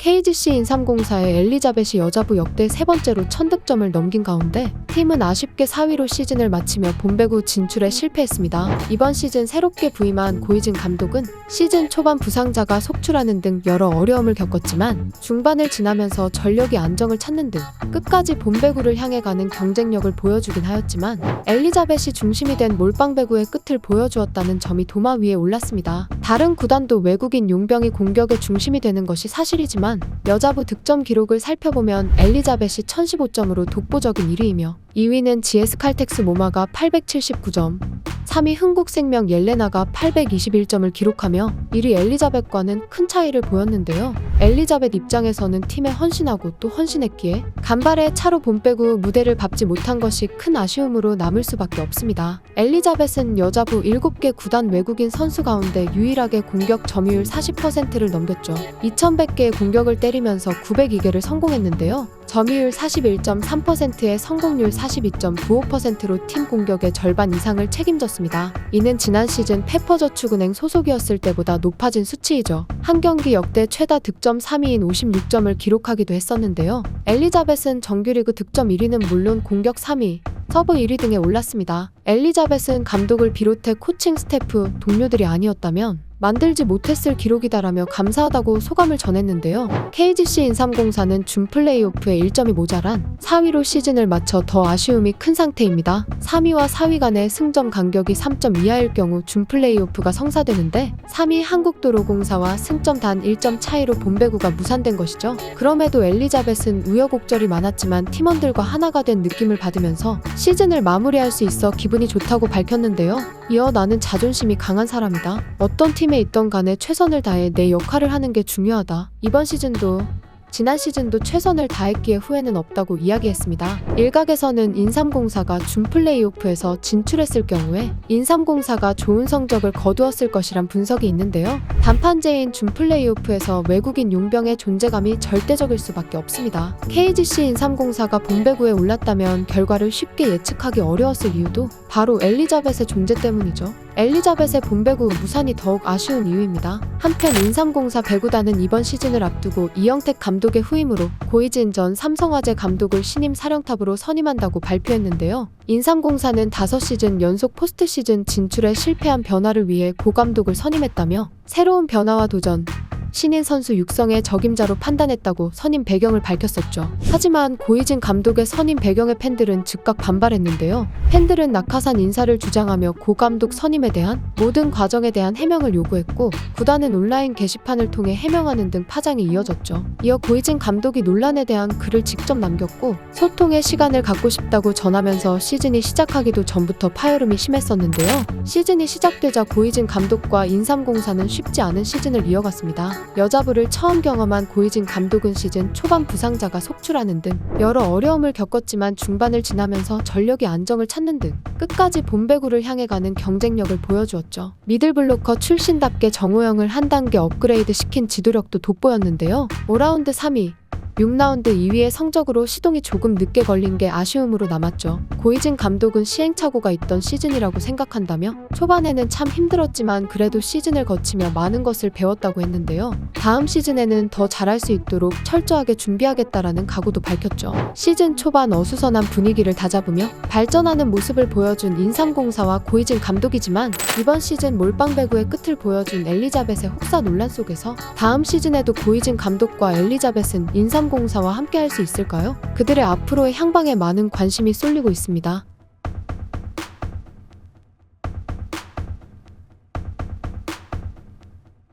KGC 인삼공사의 엘리자벳이 여자부 역대 세 번째로 1000득점을 넘긴 가운데 팀은 아쉽게 4위로 시즌을 마치며 본배구 진출에 실패했습니다. 이번 시즌 새롭게 부임한 고이진 감독은 시즌 초반 부상자가 속출하는 등 여러 어려움을 겪었지만 중반을 지나면서 전력이 안정을 찾는 등 끝까지 본배구를 향해 가는 경쟁력을 보여주긴 하였지만 엘리자벳이 중심이 된 몰빵배구의 끝을 보여주었다는 점이 도마 위에 올랐습니다. 다른 구단도 외국인 용병이 공격의 중심이 되는 것이 사실이지만 여자부 득점 기록을 살펴보면 엘리자벳이 1015점으로 독보적인 1위이며 2위는 GS칼텍스 모마가 879점, 3위 흥국생명 옐레나가 821점을 기록하며 1위 엘리자벳과는 큰 차이를 보였는데요. 엘리자벳 입장에서는 팀에 헌신하고 또 헌신했기에 간발의 차로 본배구 무대를 밟지 못한 것이 큰 아쉬움으로 남을 수밖에 없습니다. 엘리자벳은 여자부 7개 구단 외국인 선수 가운데 유일하게 공격 점유율 40%를 넘겼죠. 2100개의 공격을 때리면서 902개를 성공했는데요. 점유율 41.3%에 성공률 42.95%로 팀 공격의 절반 이상을 책임졌습니다. 이는 지난 시즌 페퍼저축은행 소속이었을 때보다 높아진 수치이죠. 한 경기 역대 최다 득점 3위인 56점을 기록하기도 했었는데요. 엘리자벳은 정규리그 득점 1위는 물론 공격 3위, 서브 1위 등에 올랐습니다. 엘리자벳은 감독을 비롯해 코칭 스태프, 동료들이 아니었다면 만들지 못했을 기록이다라며 감사하다고 소감을 전했는데요. KGC 인삼공사는 준 플레이오프에 1점이 모자란 4위로 시즌을 마쳐 더 아쉬움이 큰 상태입니다. 3위와 4위 간의 승점 간격이 3점 이하일 경우 준 플레이오프가 성사되는데 3위 한국도로공사와 승점 단 1점 차이로 본배구가 무산된 것이죠. 그럼에도 엘리자벳은 우여곡절이 많았지만 팀원들과 하나가 된 느낌을 받으면서 시즌을 마무리할 수 있어 기분이 좋다고 밝혔는데요. 이어 나는 자존심이 강한 사람이다. 어떤 팀에 있던 간에 최선을 다해 내 역할을 하는 게 중요하다. 이번 시즌도 지난 시즌도 최선을 다했기에 후회는 없다고 이야기했습니다. 일각에서는 인삼공사가 준 플레이오프에서 진출했을 경우에 인삼공사가 좋은 성적을 거두었을 것이란 분석이 있는데요. 단판제인 준 플레이오프에서 외국인 용병의 존재감이 절대적일 수밖에 없습니다. KGC 인삼공사가 본배구에 올랐다면 결과를 쉽게 예측하기 어려웠을 이유도 바로 엘리자벳의 존재 때문이죠. 엘리자벳의 본배구 무산이 더욱 아쉬운 이유입니다. 한편 인삼공사 배구단은 이번 시즌을 앞두고 이영택 감독의 후임으로 고이진 전 삼성화재 감독을 신임 사령탑으로 선임한다고 발표했는데요. 인삼공사는 5시즌 연속 포스트 시즌 진출에 실패한 변화를 위해 고 감독을 선임했다며 새로운 변화와 도전, 신인 선수 육성의 적임자로 판단했다고 선임 배경을 밝혔었죠. 하지만 고이진 감독의 선임 배경에 팬들은 즉각 반발했는데요. 팬들은 낙하산 인사를 주장하며 고 감독 선임에 대한 모든 과정에 대한 해명을 요구했고 구단은 온라인 게시판을 통해 해명하는 등 파장이 이어졌죠. 이어 고이진 감독이 논란에 대한 글을 직접 남겼고 소통의 시간을 갖고 싶다고 전하면서 시즌이 시작하기도 전부터 파열음이 심했었는데요. 시즌이 시작되자 고이진 감독과 인삼공사는 쉽지 않은 시즌을 이어갔습니다. 여자부를 처음 경험한 고이진 감독은 시즌 초반 부상자가 속출하는 등 여러 어려움을 겪었지만 중반을 지나면서 전력이 안정을 찾는 등 끝까지 본배구를 향해 가는 경쟁력을 보여주었죠. 미들블로커 출신답게 정호영을 한 단계 업그레이드 시킨 지도력도 돋보였는데요. 5라운드 3위, 6라운드 2위의 성적으로 시동이 조금 늦게 걸린 게 아쉬움으로 남았죠. 고이진 감독은 시행착오가 있던 시즌이라고 생각한다며 초반에는 참 힘들었지만 그래도 시즌을 거치며 많은 것을 배웠다고 했는데요. 다음 시즌에는 더 잘할 수 있도록 철저하게 준비하겠다라는 각오도 밝혔죠. 시즌 초반 어수선한 분위기를 다잡으며 발전하는 모습을 보여준 인삼공사와 고이진 감독이지만 이번 시즌 몰빵배구의 끝을 보여준 엘리자벳의 혹사 논란 속에서 다음 시즌에도 고이진 감독과 엘리자벳은 인삼공사와 함께할 수 있을까요? 그들의 앞으로의 향방에 많은 관심이 쏠리고 있습니다.